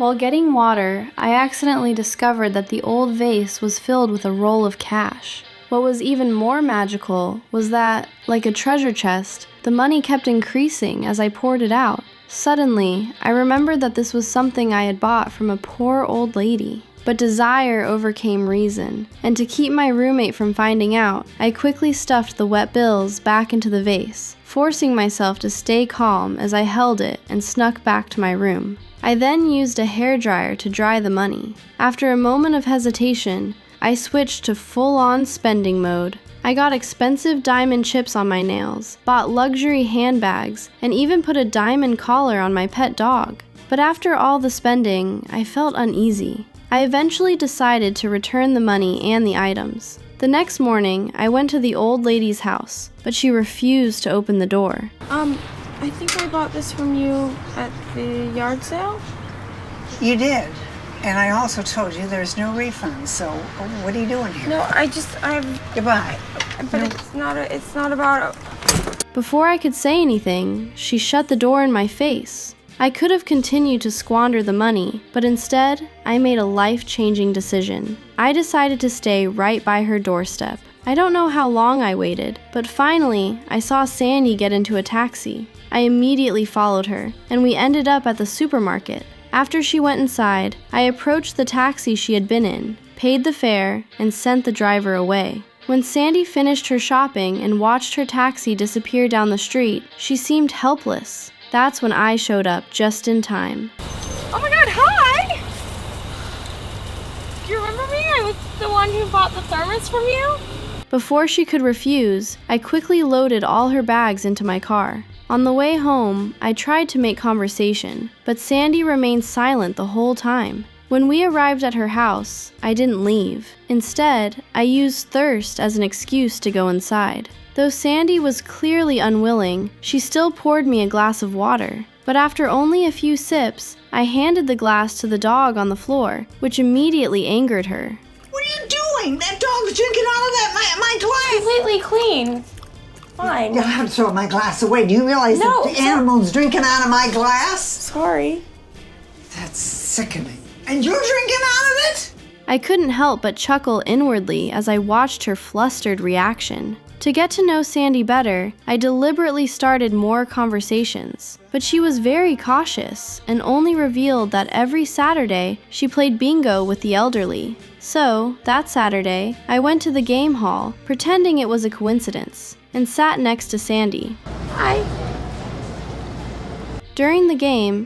While getting water, I accidentally discovered that the old vase was filled with a roll of cash. What was even more magical was that, like a treasure chest, the money kept increasing as I poured it out. Suddenly, I remembered that this was something I had bought from a poor old lady. But desire overcame reason, and to keep my roommate from finding out, I quickly stuffed the wet bills back into the vase, forcing myself to stay calm as I held it and snuck back to my room. I then used a hairdryer to dry the money. After a moment of hesitation, I switched to full-on spending mode. I got expensive diamond chips on my nails, bought luxury handbags, and even put a diamond collar on my pet dog. But after all the spending, I felt uneasy. I eventually decided to return the money and the items. The next morning, I went to the old lady's house, but she refused to open the door. I think I bought this from you at the yard sale. You did. And I also told you there's no refund, so what are you doing here? No, Goodbye. But no. It's not about Before I could say anything, she shut the door in my face. I could have continued to squander the money, but instead, I made a life-changing decision. I decided to stay right by her doorstep. I don't know how long I waited, but finally, I saw Sandy get into a taxi. I immediately followed her, and we ended up at the supermarket. After she went inside, I approached the taxi she had been in, paid the fare, and sent the driver away. When Sandy finished her shopping and watched her taxi disappear down the street, she seemed helpless. That's when I showed up just in time. Oh my god, hi! Do you remember me? I was the one who bought the thermos from you? Before she could refuse, I quickly loaded all her bags into my car. On the way home, I tried to make conversation, but Sandy remained silent the whole time. When we arrived at her house, I didn't leave. Instead, I used thirst as an excuse to go inside. Though Sandy was clearly unwilling, she still poured me a glass of water. But after only a few sips, I handed the glass to the dog on the floor, which immediately angered her. What are you doing? That dog's drinking out of my glass. Completely clean. Fine. You'll have to throw my glass away. Do you realize No, that the animal's drinking out of my glass? Sorry. That's sickening. And you're drinking out of it? I couldn't help but chuckle inwardly as I watched her flustered reaction. To get to know Sandy better, I deliberately started more conversations, but she was very cautious and only revealed that every Saturday she played bingo with the elderly. So, that Saturday, I went to the game hall, pretending it was a coincidence, and sat next to Sandy. Hi. During the game,